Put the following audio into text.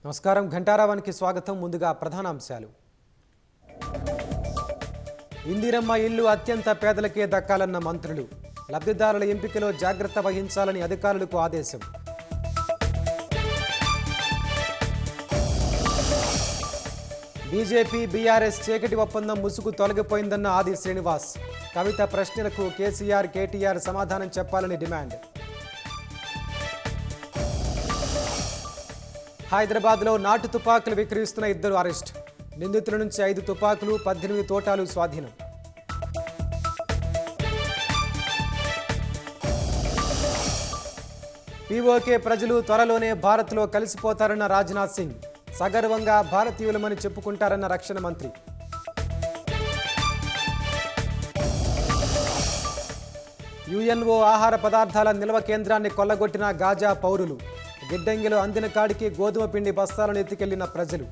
నమస్కారం ఘంటారావానికి స్వాగతం. ముందుగా ప్రధానాంశాలు. ఇందిరమ్మ ఇల్లు అత్యంత పేదలకే దక్కాలన్న మంత్రులు. లబ్ధిదారుల ఎంపికలో జాగ్రత్త వహించాలని అధికారులకు ఆదేశం. బీజేపీ బీఆర్ఎస్ చీకటి ఒప్పందం ముసుగు తొలగిపోయిందన్న ఆది శ్రీనివాస్. కవిత ప్రశ్నలకు కేసీఆర్ కేటీఆర్ సమాధానం చెప్పాలని డిమాండ్. హైదరాబాద్లో నాటు తుపాకులు విక్రయిస్తున్న 2 అరెస్ట్. నిందితుల నుంచి 5 తుపాకులు 18 తోటాలు స్వాధీనం. పీఓకే ప్రజలు త్వరలోనే భారత్లో కలిసిపోతారన్న రాజ్నాథ్ సింగ్. సగర్వంగా భారతీయులమని చెప్పుకుంటారన్న రక్షణ మంత్రి. యుఎన్ఓ ఆహార పదార్థాల నిల్వ కేంద్రాన్ని కొల్లగొట్టిన గాజా పౌరులు. గిడ్డంగిలో అందిన కాడికి గోధుమ పిండి బస్తాలను ఎత్తుకెళ్లిన ప్రజలు.